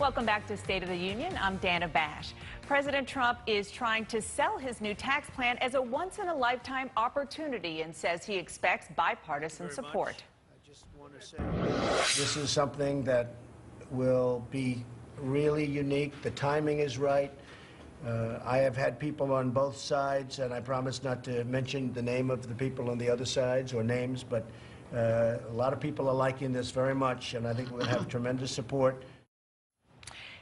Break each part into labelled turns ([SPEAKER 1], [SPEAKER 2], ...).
[SPEAKER 1] Welcome back to State of the Union. I'm Dana Bash. President Trump is trying to sell his new tax plan as a once-in-a-lifetime opportunity and says he expects bipartisan support.
[SPEAKER 2] I just want to say this is something that will be really unique. The timing is right. I have had people on both sides, and I promise not to mention the name of the people on the other sides or names, but a lot of people are liking this very much, and I think we'll have tremendous support.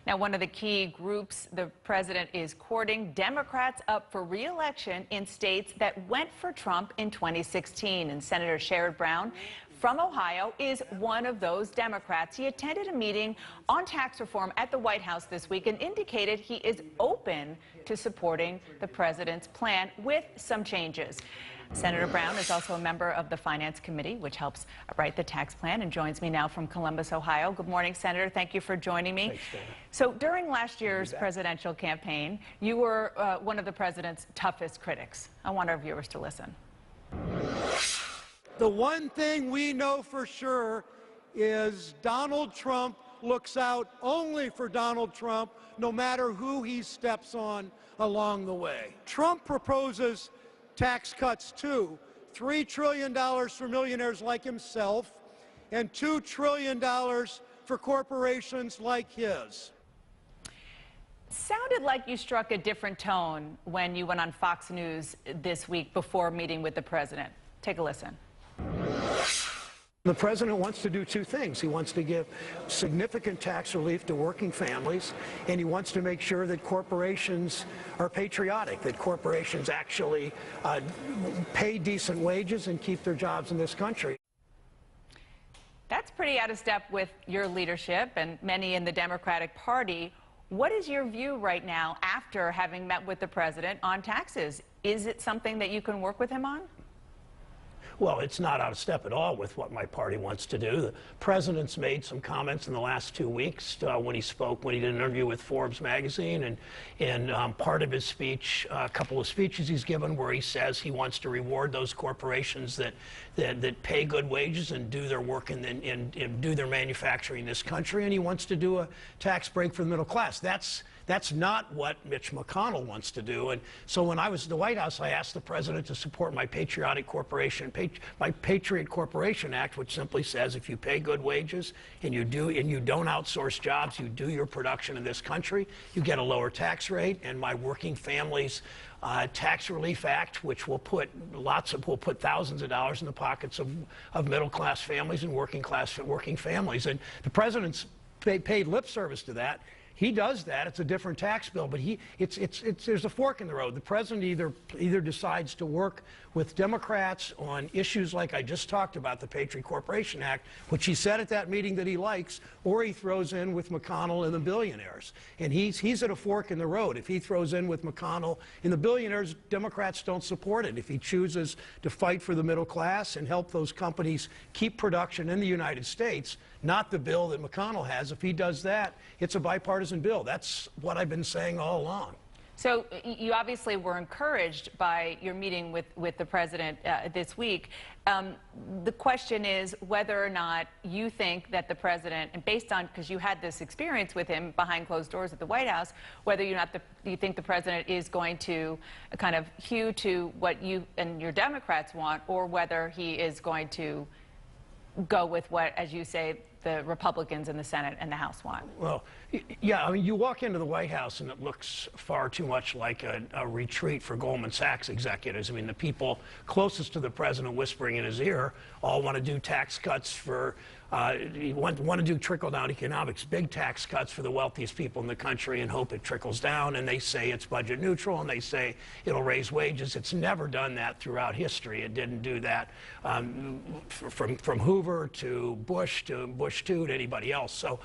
[SPEAKER 1] Now, one of the key groups the president is courting, Democrats up for re-election in states that went for Trump in 2016. And Senator Sherrod Brown from Ohio is one of those Democrats. He attended a meeting on tax reform at the White House this week and indicated he is open to supporting the president's plan with some changes. Senator Brown is also a member of the Finance Committee, which helps write the tax plan, and joins me now from Columbus, Ohio. Good morning, Senator. Thank you for joining me.
[SPEAKER 2] Thanks, Dana.
[SPEAKER 1] So during last year's presidential campaign, you were one of the president's toughest critics. I want our viewers to listen.
[SPEAKER 3] The one thing we know for sure is Donald Trump looks out only for Donald Trump, no matter who he steps on along the way. Trump proposes tax cuts too, $3 trillion for millionaires like himself and $2 trillion for corporations like his.
[SPEAKER 1] Sounded like you struck a different tone when you went on Fox News this week before meeting with the president. Take a listen.
[SPEAKER 3] The president wants to do two things. He wants to give significant tax relief to working families, and he wants to make sure that corporations are patriotic, that corporations actually pay decent wages and keep their jobs in this country.
[SPEAKER 1] That's pretty out of step with your leadership and many in the Democratic Party. What is your view right now after having met with the president on taxes? Is it something that you can work with him on?
[SPEAKER 4] Well, it's not out of step at all with what my party wants to do. The president's made some comments in the last 2 weeks when he did an interview with Forbes magazine, and part of his speech, a couple of speeches he's given where he says he wants to reward those corporations that pay good wages and do their work and do their manufacturing in this country, and he wants to do a tax break for the middle class. That's not what Mitch McConnell wants to do. And so when I was at the White House, I asked the president to support my Patriot Corporation Act, which simply says if you pay good wages and you don't outsource jobs, you do your production in this country, you get a lower tax rate. And my Working Families Tax Relief Act, which will put thousands of dollars in the pockets of middle-class families and working families. And the president's paid lip service to that. He does that. It's a different tax bill, but there's a fork in the road. The president either decides to work with Democrats on issues like I just talked about, the Patriot Corporation Act, which he said at that meeting that he likes, or he throws in with McConnell and the billionaires. And he's at a fork in the road. If he throws in with McConnell and the billionaires, Democrats don't support it. If he chooses to fight for the middle class and help those companies keep production in the United States, not the bill that McConnell has, if he does that, it's a bipartisan bill. That's what I've been saying all along.
[SPEAKER 1] So you obviously were encouraged by your meeting with the president this week. The question is whether or not you think that the president, and based on, because you had this experience with him behind closed doors at the White House, whether you think the president is going to kind of hew to what you and your Democrats want, or whether he is going to go with what, as you say, the Republicans in the Senate and the House want.
[SPEAKER 4] Well, yeah, I mean, you walk into the White House and it looks far too much like a retreat for Goldman Sachs executives. I mean, the people closest to the president whispering in his ear all want to do tax cuts for, want to do trickle-down economics, big tax cuts for the wealthiest people in the country and hope it trickles down. And they say it's budget neutral, and they say it'll raise wages. It's never done that throughout history. It didn't do that from Hoover to Bush to anybody else. So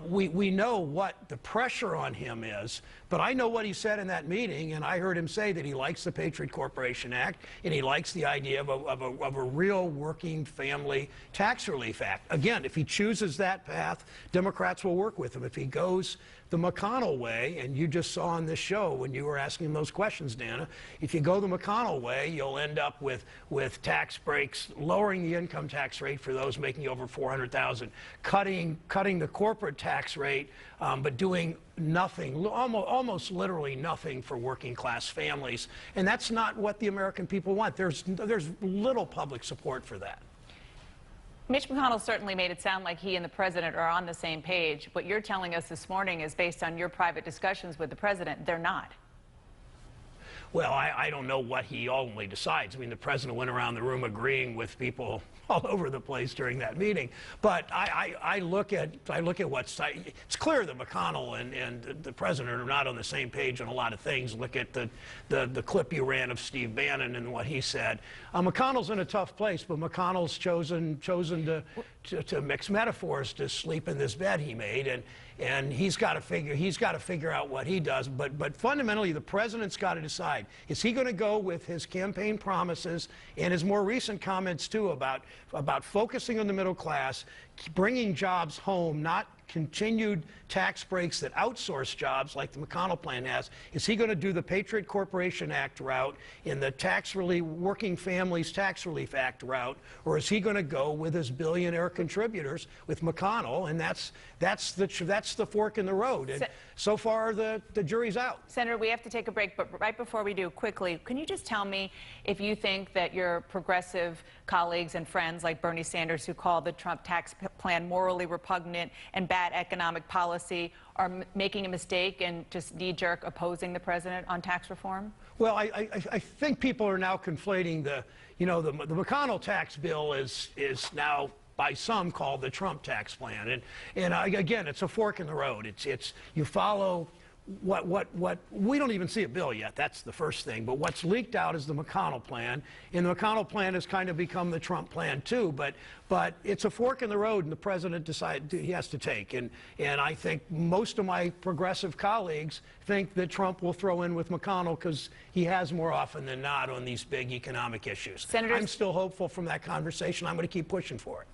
[SPEAKER 4] we know what the pressure on him is, But I know what he said in that meeting, and I heard him say that he likes the Patriot Corporation Act, and he likes the idea of a real working family tax relief act. Again, if he chooses that path, Democrats will work with him. If he goes the McConnell way, and you just saw on this show when you were asking those questions, Dana, if you go the McConnell way, you'll end up with tax breaks, lowering the income tax rate for those making over $400,000, cutting the corporate tax rate, but doing nothing, almost literally nothing for working class families. And that's not what the American people want. There's little public support for that.
[SPEAKER 1] Mitch McConnell certainly made it sound like he and the president are on the same page. What you're telling us this morning is based on your private discussions with the president. They're not.
[SPEAKER 4] Well, I don't know what he ultimately decides. I mean, the president went around the room agreeing with people all over the place during that meeting. But I look at what's, it's clear that McConnell and the president are not on the same page on a lot of things. Look at the clip you ran of Steve Bannon and what he said. McConnell's in a tough place, but McConnell's chosen to mix metaphors, to sleep in this bed he made, and he's got to figure out what he does. But fundamentally, the president's got to decide: is he going to go with his campaign promises and his more recent comments too about focusing on the middle class, bringing jobs home, not continued tax breaks that outsource jobs like the McConnell plan has? Is he going to do the Patriot Corporation Act route in the tax relief, Working Families Tax Relief Act route, or is he going to go with his billionaire contributors with McConnell? And that's the fork in the road. And so far, the jury's out.
[SPEAKER 1] Senator, we have to take a break, but right before we do, quickly, can you just tell me if you think that your progressive colleagues and friends like Bernie Sanders, who call the Trump tax plan morally repugnant and bad economic policy, are making a mistake and just knee-jerk opposing the president on tax reform?
[SPEAKER 4] Well, I think people are now conflating the McConnell tax bill is now by some called the Trump tax plan, and again, it's a fork in the road. It's you follow what we don't even see a bill yet. That's the first thing. But what's leaked out is the McConnell plan, and the McConnell plan has kind of become the Trump plan too. But it's a fork in the road, and the president he has to take. And I think most of my progressive colleagues think that Trump will throw in with McConnell because he has more often than not on these big economic issues.
[SPEAKER 1] Senators,
[SPEAKER 4] I'm still hopeful from that conversation. I'm going to keep pushing for it.